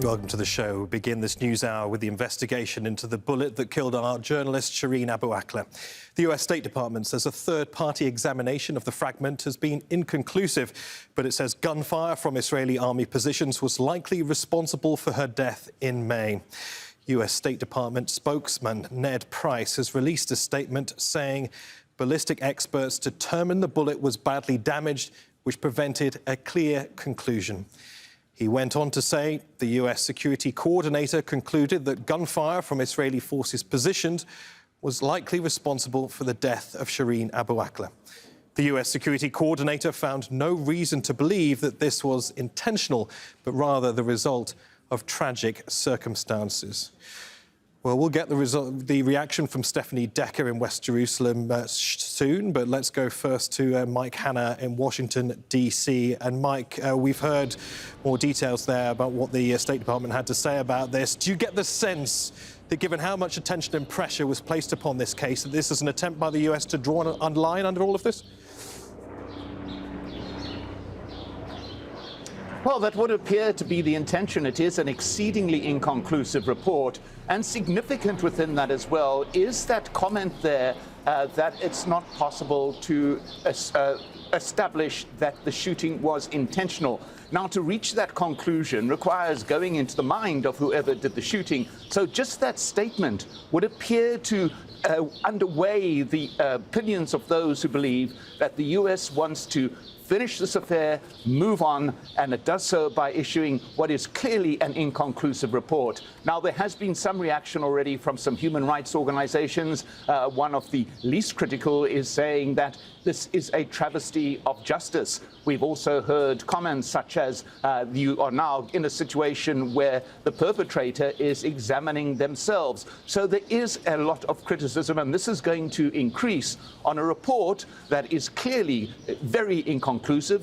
Welcome to the show. We begin this news hour with the investigation into the bullet that killed our journalist Shireen Abu Akleh. The US State Department says a third-party examination of the fragment has been inconclusive, but it says gunfire from Israeli army positions was likely responsible for her death in May. US State Department spokesman Ned Price has released a statement saying ballistic experts determined the bullet was badly damaged, which prevented a clear conclusion. He went on to say the US security coordinator concluded that gunfire from Israeli forces positioned was likely responsible for the death of Shireen Abu Akleh. The US security coordinator found no reason to believe that this was intentional, but rather the result of tragic circumstances. Well, we'll get the reaction from Stephanie Decker in West Jerusalem soon, but let's go first to Mike Hanna in Washington, D.C. And Mike, we've heard more details there about what the State Department had to say about this. Do you get the sense that given how much attention and pressure was placed upon this case, that this is an attempt by the US to draw a line under all of this? Well, that would appear to be the intention. It is an exceedingly inconclusive report, and significant within that as well is that comment there that it's not possible to establish that the shooting was intentional. Now, to reach that conclusion requires going into the mind of whoever did the shooting. So just that statement would appear to underweigh the opinions of those who believe that the US wants to finish this affair, move on, and it does so by issuing what is clearly an inconclusive report. Now, there has been some reaction already from some human rights organizations. One of the least critical is saying that this is a travesty of justice. We've also heard comments such as you are now in a situation where the perpetrator is examining themselves. So there is a lot of criticism, and this is going to increase on a report that is clearly very inconclusive,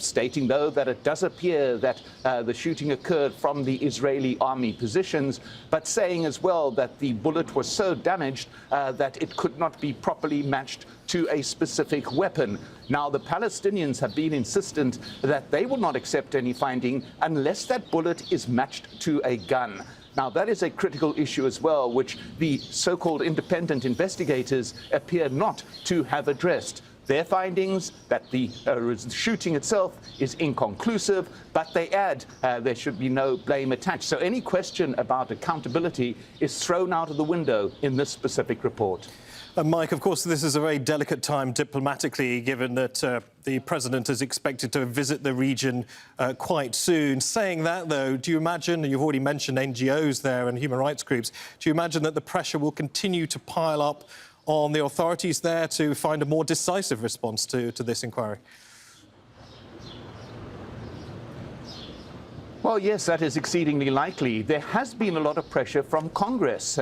stating, though, that it does appear that the shooting occurred from the Israeli army positions, but saying as well that the bullet was so damaged that it could not be properly matched to a specific weapon. Now, the Palestinians have been insistent that they will not accept any finding unless that bullet is matched to a gun. Now, that is a critical issue as well, which the so-called independent investigators appear not to have addressed. Their findings that the shooting itself is inconclusive, but they add there should be no blame attached. So any question about accountability is thrown out of the window in this specific report. Mike, of course, this is a very delicate time diplomatically, given that the president is expected to visit the region quite soon. Saying that, though, do you imagine, and you've already mentioned NGOs there and human rights groups, do you imagine that the pressure will continue to pile up on the authorities there to find a more decisive response to this inquiry? Well, yes, that is exceedingly likely. There has been a lot of pressure from Congress,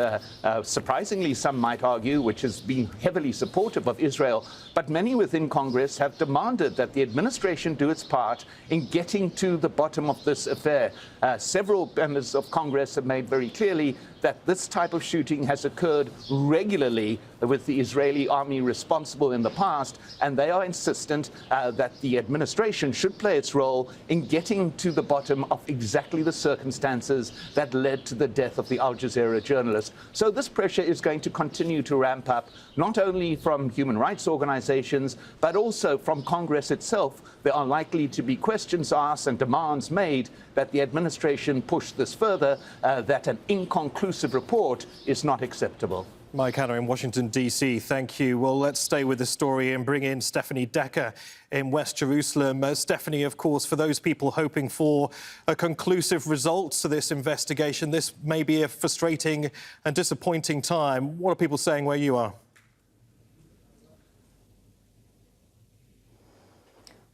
surprisingly, some might argue, which has been heavily supportive of Israel. But many within Congress have demanded that the administration do its part in getting to the bottom of this affair. Several members of Congress have made very clearly that this type of shooting has occurred regularly with the Israeli army responsible in the past, and they are insistent that the administration should play its role in getting to the bottom of exactly the circumstances that led to the death of the Al Jazeera journalist. So this pressure is going to continue to ramp up, not only from human rights organizations, but also from Congress itself. There are likely to be questions asked and demands made that the administration push this further, that an inconclusive report is not acceptable. Mike Hanna in Washington, D.C., thank you. Well, let's stay with the story and bring in Stephanie Decker in West Jerusalem. Stephanie, of course, for those people hoping for a conclusive result to this investigation, this may be a frustrating and disappointing time. What are people saying where you are?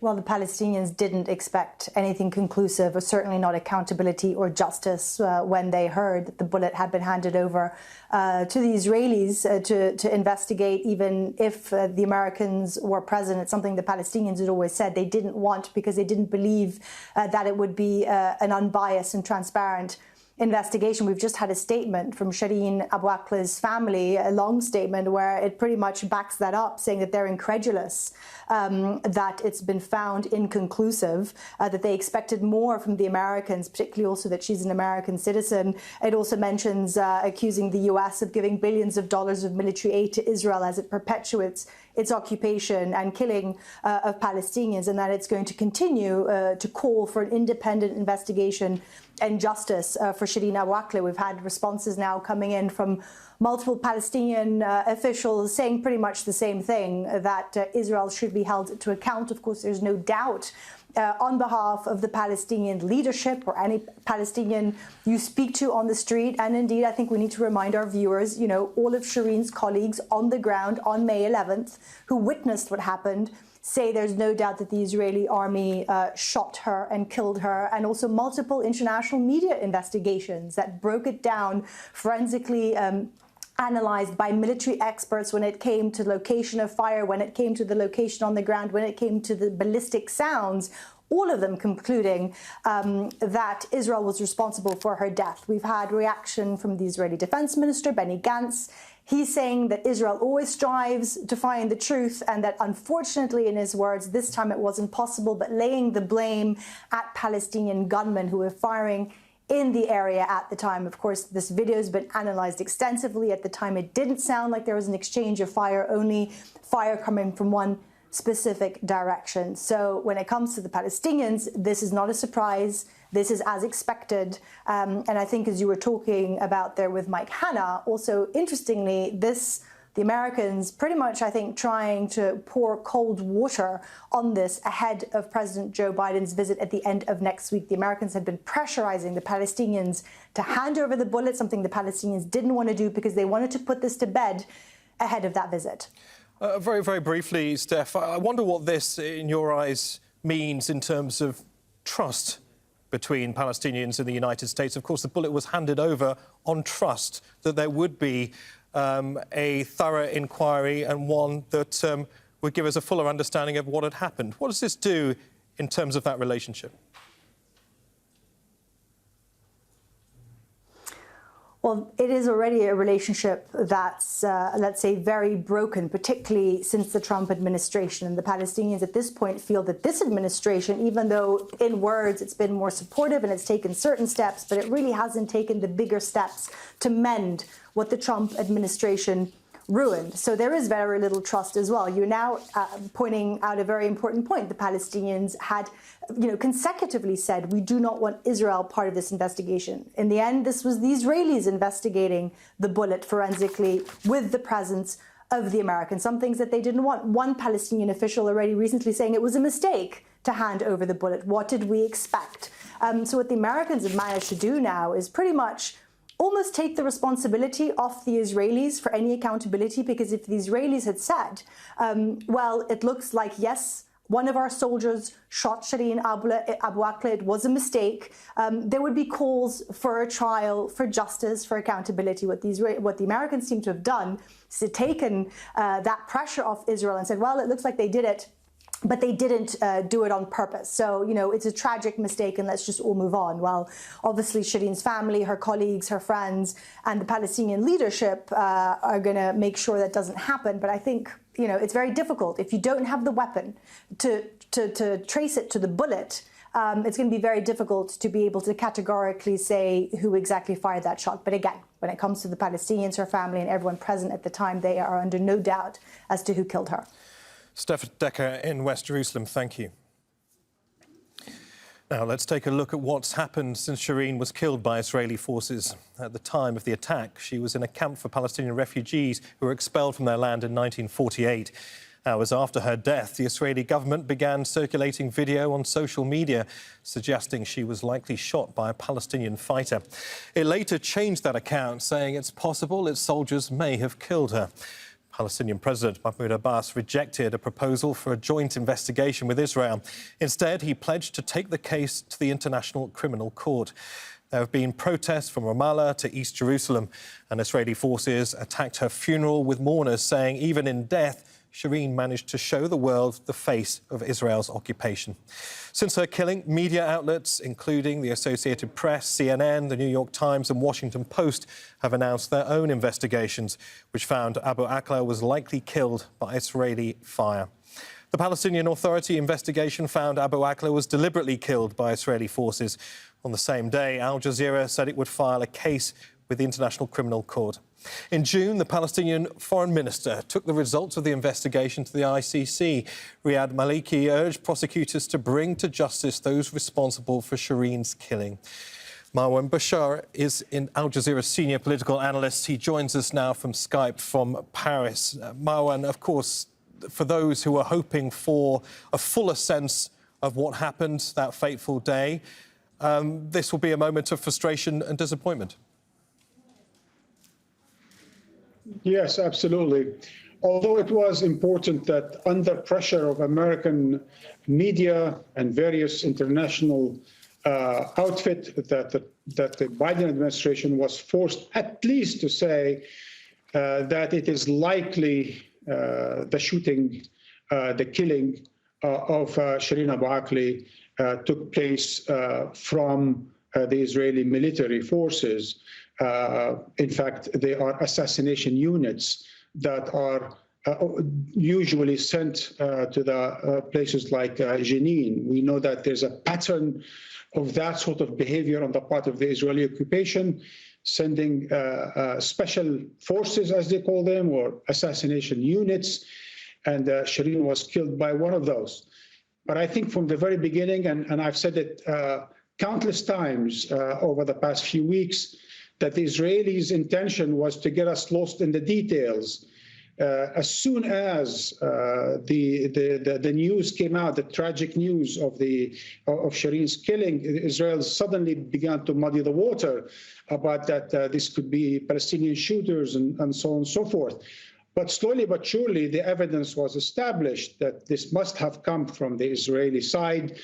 Well, the Palestinians didn't expect anything conclusive, or certainly not accountability or justice, when they heard that the bullet had been handed over to the Israelis to investigate, even if the Americans were present. It's something the Palestinians had always said they didn't want, because they didn't believe that it would be an unbiased and transparent investigation. We've just had a statement from Shireen Abu Akleh's family, a long statement where it pretty much backs that up, saying that they're incredulous, that it's been found inconclusive, that they expected more from the Americans, particularly also that she's an American citizen. It also mentions accusing the US of giving billions of dollars of military aid to Israel as it perpetuates its occupation and killing of Palestinians, and that it's going to continue to call for an independent investigation and justice for Shireen Abu Akleh. We've had responses now coming in from multiple Palestinian officials saying pretty much the same thing, that Israel should be held to account. Of course, there's no doubt on behalf of the Palestinian leadership or any Palestinian you speak to on the street. And indeed, I think we need to remind our viewers, you know, all of Shireen's colleagues on the ground on May 11th who witnessed what happened say there's no doubt that the Israeli army shot her and killed her, and also multiple international media investigations that broke it down forensically, analyzed by military experts when it came to location of fire, when it came to the location on the ground, when it came to the ballistic sounds, all of them concluding that Israel was responsible for her death. We've had reaction from the Israeli Defense Minister, Benny Gantz. He's saying that Israel always strives to find the truth, and that unfortunately, in his words, this time it wasn't possible, but laying the blame at Palestinian gunmen who were firing in the area at the time. Of course, this video has been analyzed extensively. At the time, it didn't sound like there was an exchange of fire, only fire coming from one specific direction. So when it comes to the Palestinians, this is not a surprise. This is as expected. And I think, as you were talking about there with Mike Hanna, also interestingly, the Americans pretty much, I think, trying to pour cold water on this ahead of President Joe Biden's visit at the end of next week. The Americans had been pressurizing the Palestinians to hand over the bullet, something the Palestinians didn't want to do because they wanted to put this to bed ahead of that visit. Very, very briefly, Steph, I wonder what this, in your eyes, means in terms of trust between Palestinians and the United States. Of course, the bullet was handed over on trust that there would be a thorough inquiry and one that would give us a fuller understanding of what had happened. What does this do in terms of that relationship? Well, it is already a relationship that's, let's say, very broken, particularly since the Trump administration. And the Palestinians at this point feel that this administration, even though in words it's been more supportive and it's taken certain steps, but it really hasn't taken the bigger steps to mend what the Trump administration ruined. So there is very little trust as well. You're now pointing out a very important point. The Palestinians had, consecutively said, we do not want Israel part of this investigation. In the end, this was the Israelis investigating the bullet forensically with the presence of the Americans, some things that they didn't want. One Palestinian official already recently saying it was a mistake to hand over the bullet. What did we expect? So what the Americans have managed to do now is pretty much almost take the responsibility off the Israelis for any accountability, because if the Israelis had said, well, it looks like, yes, one of our soldiers shot Shireen Abu Akleh, it was a mistake, there would be calls for a trial, for justice, for accountability. What the Americans seem to have done is to taken that pressure off Israel and said, well, it looks like they did it, but they didn't do it on purpose. So, it's a tragic mistake and let's just all move on. Well, obviously, Shireen's family, her colleagues, her friends, and the Palestinian leadership are going to make sure that doesn't happen. But I think, it's very difficult. If you don't have the weapon to trace it to the bullet, it's going to be very difficult to be able to categorically say who exactly fired that shot. But again, when it comes to the Palestinians, her family, and everyone present at the time, they are under no doubt as to who killed her. Steph Decker in West Jerusalem, thank you. Now, let's take a look at what's happened since Shireen was killed by Israeli forces. At the time of the attack, she was in a camp for Palestinian refugees who were expelled from their land in 1948. Hours after her death, the Israeli government began circulating video on social media suggesting she was likely shot by a Palestinian fighter. It later changed that account, saying it's possible its soldiers may have killed her. Palestinian President Mahmoud Abbas rejected a proposal for a joint investigation with Israel. Instead, he pledged to take the case to the International Criminal Court. There have been protests from Ramallah to East Jerusalem, and Israeli forces attacked her funeral with mourners saying even in death, Shireen managed to show the world the face of Israel's occupation. Since her killing, media outlets, including the Associated Press, CNN, the New York Times and Washington Post, have announced their own investigations, which found Abu Akleh was likely killed by Israeli fire. The Palestinian Authority investigation found Abu Akleh was deliberately killed by Israeli forces. On the same day, Al Jazeera said it would file a case with the International Criminal Court. In June, the Palestinian Foreign Minister took the results of the investigation to the ICC. Riyad Maliki urged prosecutors to bring to justice those responsible for Shireen's killing. Marwan Bashar is in Al Jazeera's senior political analyst. He joins us now from Skype from Paris. Marwan, of course, for those who are hoping for a fuller sense of what happened that fateful day, this will be a moment of frustration and disappointment. Yes, absolutely. Although it was important that under pressure of American media and various international outfits that the Biden administration was forced at least to say that it is likely the shooting, the killing of Shireen Abu Akleh took place from the Israeli military forces. In fact, they are assassination units that are usually sent to the places like Jenin. We know that there's a pattern of that sort of behavior on the part of the Israeli occupation, sending special forces, as they call them, or assassination units. And Shireen was killed by one of those. But I think from the very beginning, and I've said it countless times over the past few weeks, that the Israelis' intention was to get us lost in the details. As soon as the news came out, the tragic news of Shireen's killing, Israel suddenly began to muddy the water about that this could be Palestinian shooters and so on and so forth. But slowly but surely, the evidence was established that this must have come from the Israeli side,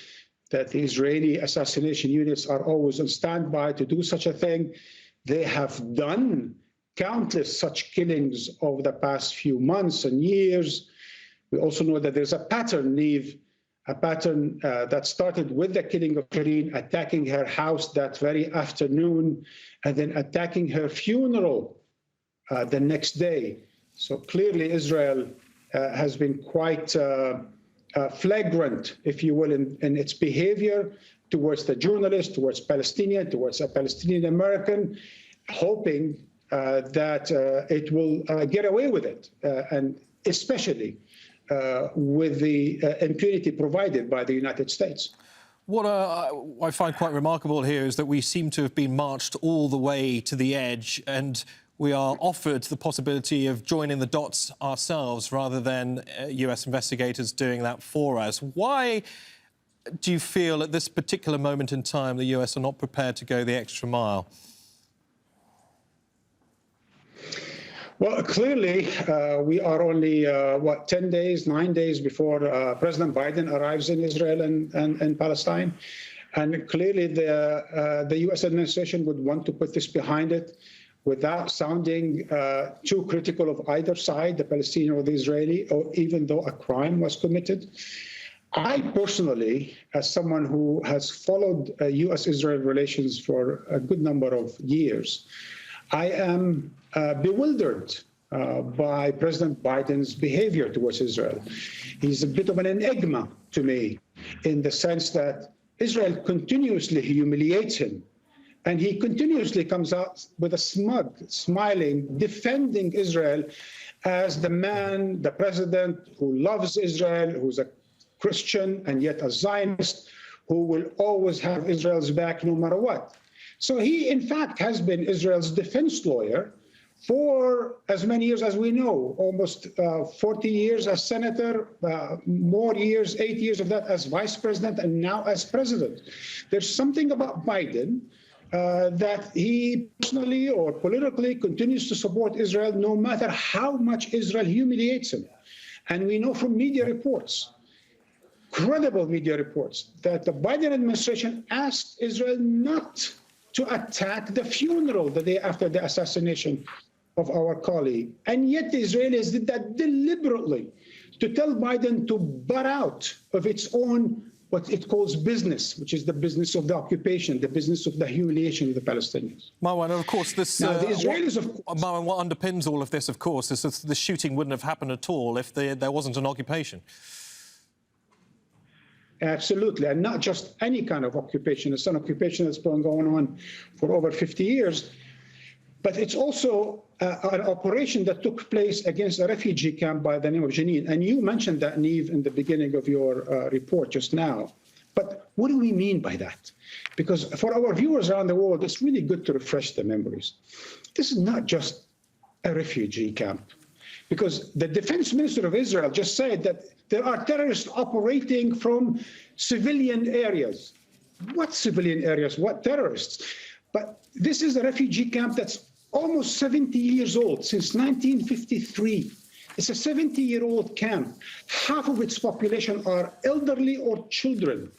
that the Israeli assassination units are always on standby to do such a thing. They have done countless such killings over the past few months and years. We also know that there's a pattern, Neve, that started with the killing of Shireen, attacking her house that very afternoon, and then attacking her funeral the next day. So clearly Israel has been quite flagrant, if you will, in its behavior towards the journalist, towards Palestinian, towards a Palestinian American, hoping that it will get away with it, and especially with the impunity provided by the United States. What I find quite remarkable here is that we seem to have been marched all the way to the edge, and we are offered the possibility of joining the dots ourselves rather than US investigators doing that for us. Why do you feel at this particular moment in time the US are not prepared to go the extra mile? Well, clearly, we are only, 10 days, 9 days before President Biden arrives in Israel and Palestine. And clearly, the U.S. administration would want to put this behind it without sounding too critical of either side, the Palestinian or the Israeli, or even though a crime was committed. I personally, as someone who has followed U.S.-Israel relations for a good number of years, I am bewildered by President Biden's behavior towards Israel. He's a bit of an enigma to me in the sense that Israel continuously humiliates him, and he continuously comes out with a smug, smiling, defending Israel as the man, the president who loves Israel, who's a Christian and yet a Zionist, who will always have Israel's back no matter what. So he, in fact, has been Israel's defense lawyer for as many years as we know, almost 40 years as senator, more years, 8 years of that as vice president, and now as president. There's something about Biden that he personally or politically continues to support Israel no matter how much Israel humiliates him. And we know from media reports, credible media reports, that the Biden administration asked Israel not to attack the funeral the day after the assassination of our colleague. And yet the Israelis did that deliberately to tell Biden to butt out of its own, what it calls business, which is the business of the occupation, the business of the humiliation of the Palestinians. Marwan, of course, this, now, the Israelis, Marwan, what underpins all of this, of course, is that the shooting wouldn't have happened at all if there wasn't an occupation. Absolutely, and not just any kind of occupation. It's an occupation that's been going on for over 50 years. But it's also an operation that took place against a refugee camp by the name of Jenin. And you mentioned that, Neve, in the beginning of your report just now. But what do we mean by that? Because for our viewers around the world, it's really good to refresh their memories. This is not just a refugee camp. Because the defense minister of Israel just said that there are terrorists operating from civilian areas. What civilian areas? What terrorists? But this is a refugee camp that's almost 70 years old, since 1953. It's a 70-year-old camp. Half of its population are elderly or children.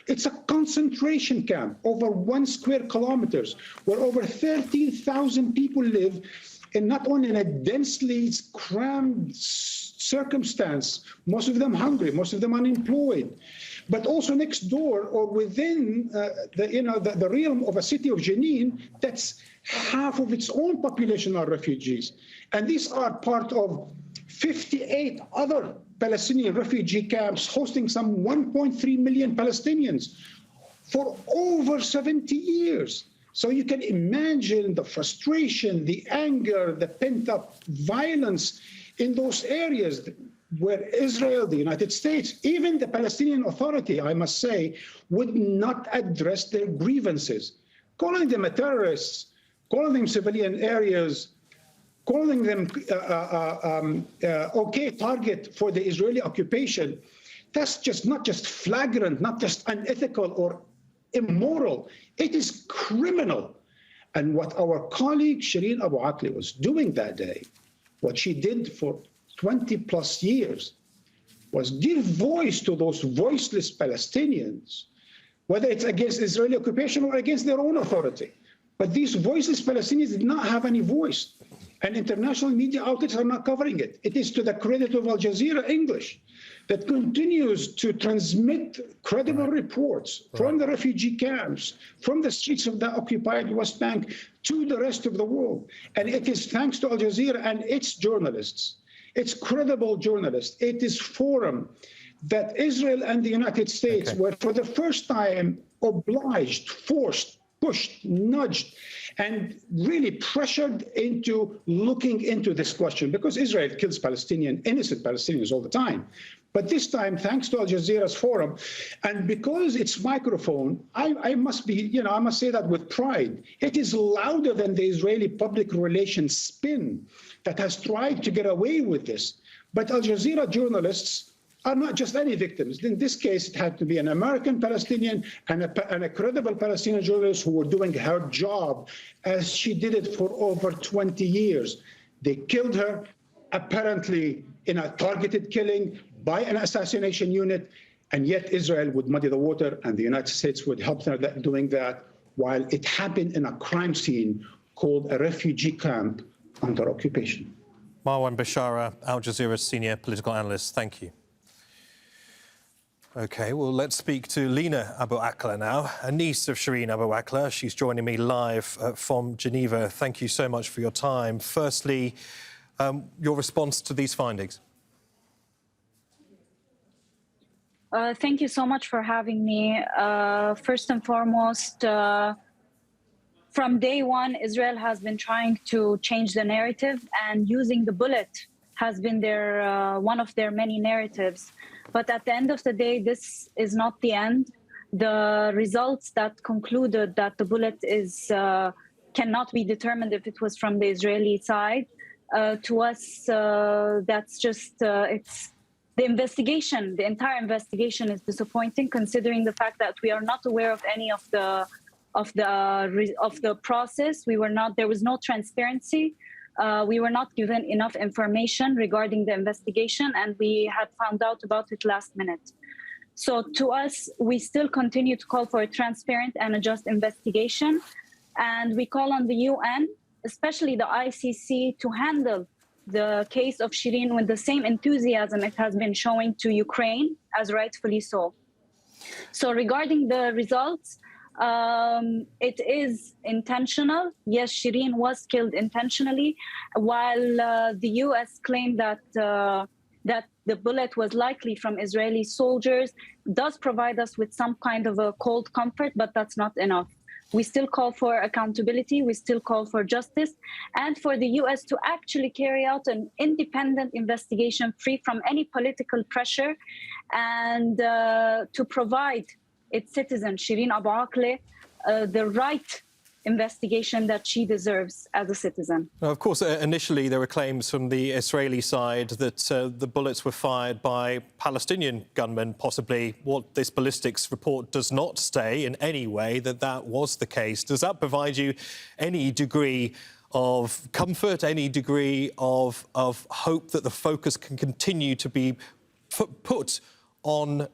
It's a concentration camp over 1 square kilometers, where over 13,000 people live, and not only in a densely crammed circumstance, most of them hungry, most of them unemployed, but also next door or within the realm of a city of Jenin, that's half of its own population are refugees. And these are part of 58 other Palestinian refugee camps hosting some 1.3 million Palestinians for over 70 years. So you can imagine the frustration, the anger, the pent-up violence in those areas where Israel, the United States, even the Palestinian Authority, I must say, would not address their grievances. Calling them terrorists, calling them civilian areas, calling them okay target for the Israeli occupation, that's just not just flagrant, not just unethical or immoral, it is criminal. And what our colleague Shireen Abu Akleh was doing that day, what she did for 20 plus years, was give voice to those voiceless Palestinians, whether it's against Israeli occupation or against their own authority. But these voiceless Palestinians did not have any voice, and international media outlets are not covering it. It is to the credit of Al Jazeera English that continues to transmit credible reports from the refugee camps, from the streets of the occupied West Bank to the rest of the world. And it is thanks to Al Jazeera and its journalists, its credible journalists, it is forum that Israel and the United States were for the first time obliged, forced, pushed, nudged, and really pressured into looking into this question, because Israel kills innocent Palestinians all the time. But this time, thanks to Al Jazeera's forum, and because its microphone, I must say that with pride, it is louder than the Israeli public relations spin that has tried to get away with this. But Al Jazeera journalists are not just any victims. In this case, it had to be an American Palestinian and a credible Palestinian journalist who were doing her job as she did it for over 20 years. They killed her, apparently in a targeted killing by an assassination unit, and yet Israel would muddy the water and the United States would help her doing that, while it happened in a crime scene called a refugee camp under occupation. Marwan Bashara, Al Jazeera's senior political analyst, thank you. OK, well, let's speak to Lina Abu Akleh now, a niece of Shireen Abu Akleh. She's joining me live from Geneva. Thank you so much for your time. Firstly, your response to these findings. Thank you so much for having me. First and foremost, from day one, Israel has been trying to change the narrative, and using the bullet has been one of their many narratives. But at the end of the day, this is not the end. The results that concluded that the bullet cannot be determined if it was from the Israeli side, to us, that's just, it's the investigation. The entire investigation is disappointing, considering the fact that we are not aware of any of the process. There was no transparency. We were not given enough information regarding the investigation, and we had found out about it last minute. So to us, we still continue to call for a transparent and a just investigation. And we call on the UN, especially the ICC, to handle the case of Shireen with the same enthusiasm it has been showing to Ukraine, as rightfully so. So regarding the results, it is intentional. Yes, Shireen was killed intentionally, while the U.S. claimed that that the bullet was likely from Israeli soldiers, does provide us with some kind of a cold comfort, but that's not enough. We still call for accountability, we still call for justice, and for the US to actually carry out an independent investigation free from any political pressure, and to provide its citizen, Shireen Abu Akleh, the right investigation that she deserves as a citizen. Now, of course, initially there were claims from the Israeli side that the bullets were fired by Palestinian gunmen, possibly. What this ballistics report does not say in any way that was the case. Does that provide you any degree of comfort, any degree of hope that the focus can continue to be put on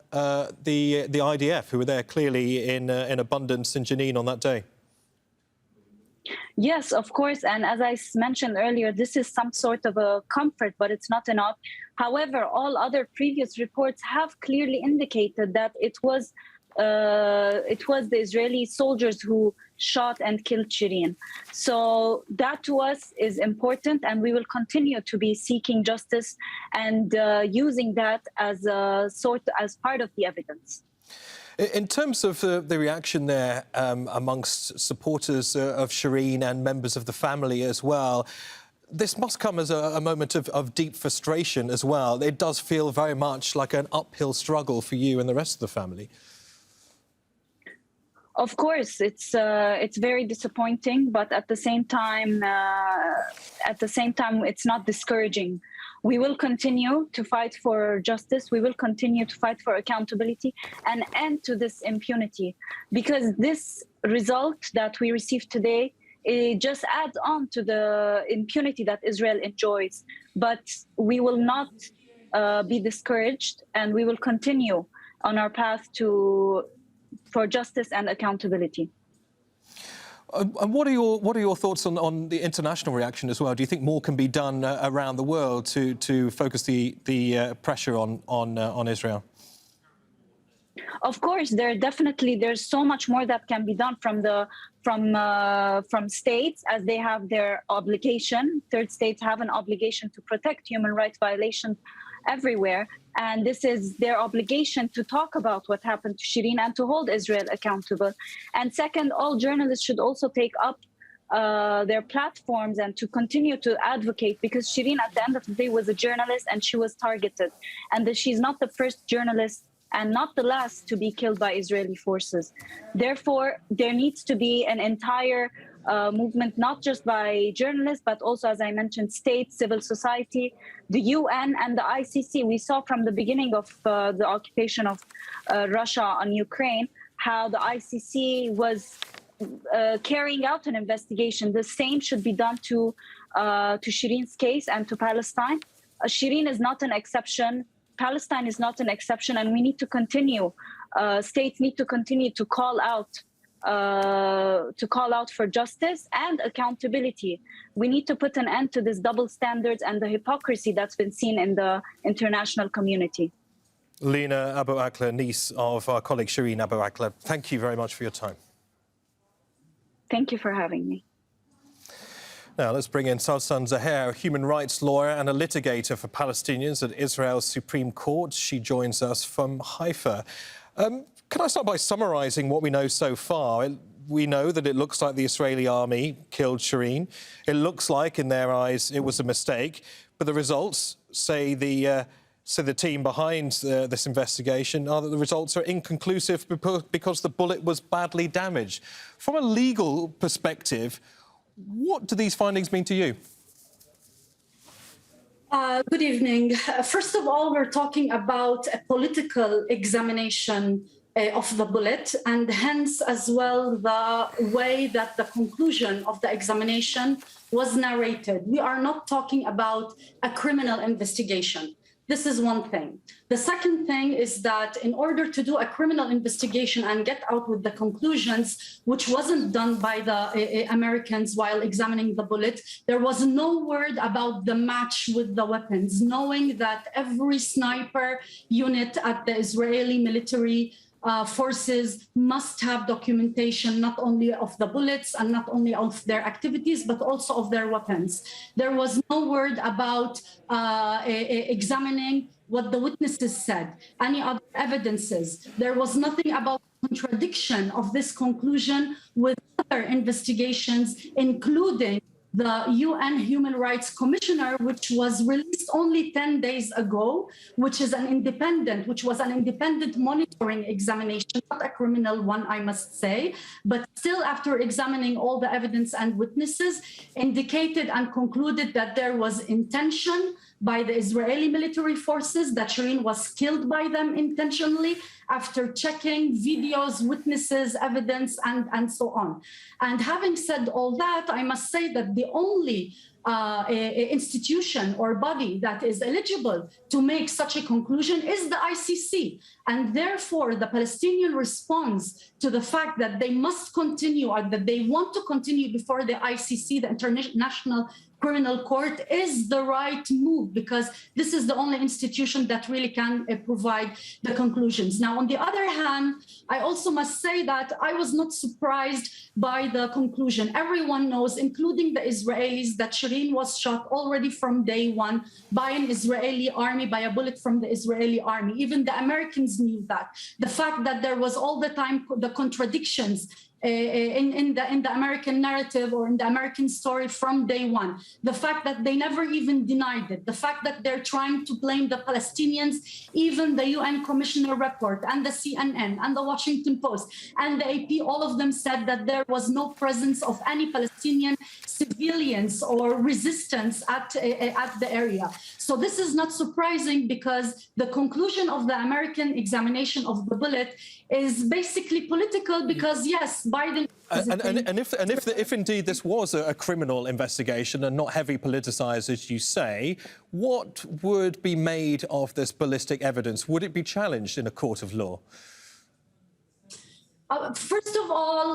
the IDF, who were there clearly in abundance in Jenin on that day? Yes, of course. And as I mentioned earlier, this is some sort of a comfort, but it's not enough. However, all other previous reports have clearly indicated that it was the Israeli soldiers who shot and killed Shireen. So that to us is important, and we will continue to be seeking justice and using that as part of the evidence. In terms of the reaction there amongst supporters of Shireen and members of the family as well, this must come as a moment of deep frustration as well. It does feel very much like an uphill struggle for you and the rest of the family. Of course, it's very disappointing, but at the same time, it's not discouraging. We will continue to fight for justice. We will continue to fight for accountability and end to this impunity, because this result that we received today, it just adds on to the impunity that Israel enjoys. But we will not be discouraged, and we will continue on our path for justice and accountability. And what are your thoughts on the international reaction as well? Do you think more can be done around the world to focus the pressure on Israel? Of course, there's so much more that can be done from states, as they have their obligation. Third states have an obligation to protect human rights violations everywhere, and this is their obligation to talk about what happened to Shireen and to hold Israel accountable. And second, all journalists should also take up their platforms and to continue to advocate, because Shireen at the end of the day was a journalist and she was targeted, and that she's not the first journalist and not the last to be killed by Israeli forces. Therefore, there needs to be an entire movement, not just by journalists, but also, as I mentioned, states, civil society, the UN and the ICC. We saw from the beginning of the occupation of Russia on Ukraine, how the ICC was carrying out an investigation. The same should be done to Shireen's case and to Palestine. Shireen is not an exception. Palestine is not an exception, and we need to continue. States need to continue to call out for justice and accountability. We need to put an end to this double standards and the hypocrisy that's been seen in the international community. Lina Abu Akleh, niece of our colleague Shireen Abu Akleh, thank you very much for your time. Thank you for having me. Now, let's bring in Salsan Zaher, a human rights lawyer and a litigator for Palestinians at Israel's Supreme Court. She joins us from Haifa. Can I start by summarising what we know so far? We know that it looks like the Israeli army killed Shireen. It looks like, in their eyes, it was a mistake. But the results, say the team behind this investigation, are that the results are inconclusive because the bullet was badly damaged. From a legal perspective, what do these findings mean to you? Good evening. First of all, we're talking about a political examination of the bullet, and hence as well the way that the conclusion of the examination was narrated. We are not talking about a criminal investigation. This is one thing. The second thing is that in order to do a criminal investigation and get out with the conclusions, which wasn't done by the Americans while examining the bullet, there was no word about the match with the weapons, knowing that every sniper unit at the Israeli military forces must have documentation not only of the bullets and not only of their activities, but also of their weapons. There was no word about examining what the witnesses said, any other evidences. There was nothing about contradiction of this conclusion with other investigations, including the UN Human Rights Commissioner, which was released only 10 days ago, which was an independent monitoring examination, not a criminal one, I must say, but still after examining all the evidence and witnesses, indicated and concluded that there was intention by the Israeli military forces, that Shireen was killed by them intentionally after checking videos, witnesses, evidence, and so on. And having said all that, I must say that the only institution or body that is eligible to make such a conclusion is the ICC. And therefore, the Palestinian response to the fact that they must continue or that they want to continue before the ICC, the International Criminal Court, is the right move, because this is the only institution that really can provide the conclusions. Now, on the other hand, I also must say that I was not surprised by the conclusion. Everyone knows, including the Israelis, that Shireen was shot already from day one by an Israeli army, by a bullet from the Israeli army. Even the Americans knew that. The fact that there was all the time the contradictions in the American narrative or in the American story from day one. The fact that they never even denied it. The fact that they're trying to blame the Palestinians, even the UN Commissioner report and the CNN and the Washington Post and the AP, all of them said that there was no presence of any Palestinian civilians or resistance at the area. So this is not surprising, because the conclusion of the American examination of the bullet is basically political, because yes, Biden... And if indeed this was a criminal investigation and not heavy politicised, as you say, what would be made of this ballistic evidence? Would it be challenged in a court of law? First of all,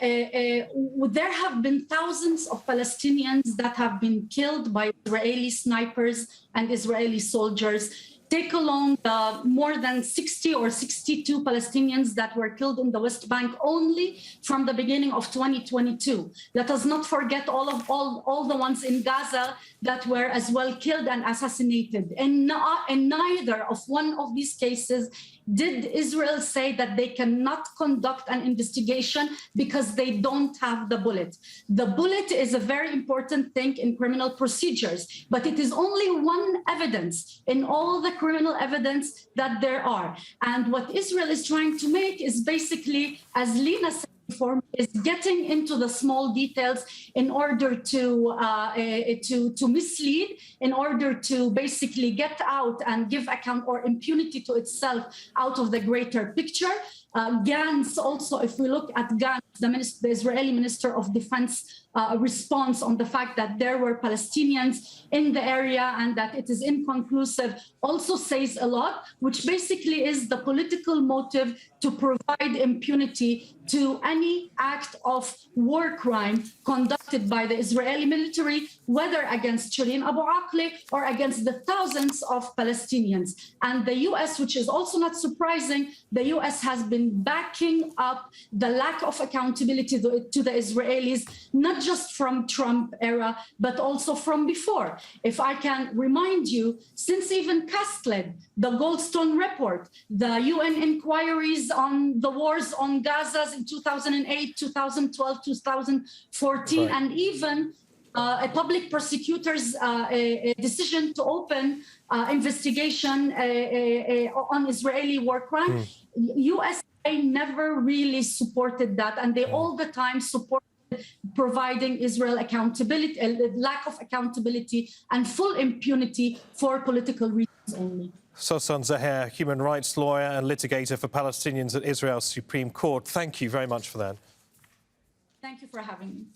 there have been thousands of Palestinians that have been killed by Israeli snipers and Israeli soldiers. Take along the more than 60 or 62 Palestinians that were killed in the West Bank only from the beginning of 2022. Let us not forget all the ones in Gaza that were as well killed and assassinated. And neither of one of these cases did Israel say that they cannot conduct an investigation because they don't have the bullet. The bullet is a very important thing in criminal procedures, but it is only one evidence in all the criminal evidence that there are. And what Israel is trying to make is basically, as Lina said before, is getting into the small details in order to mislead, in order to basically get out and give account or impunity to itself out of the greater picture. Gantz also, if we look at Gantz, the Israeli Minister of Defense response on the fact that there were Palestinians in the area and that it is inconclusive, also says a lot, which basically is the political motive to provide impunity to any act of war crime conducted by the Israeli military, whether against Shireen Abu Akleh or against the thousands of Palestinians. And the US, which is also not surprising, the US has been backing up the lack of accountability to the Israelis, not just from Trump era, but also from before. If I can remind you, since even Kastled, the Goldstone report, the UN inquiries on the wars on Gaza in 2008, 2012, 2014, right, and even a public prosecutor's decision to open investigation on Israeli war crime, USA never really supported that, and they all the time supported providing Israel accountability, lack of accountability and full impunity for political reasons only. Sosan Zaher, human rights lawyer and litigator for Palestinians at Israel's Supreme Court. Thank you very much for that. Thank you for having me.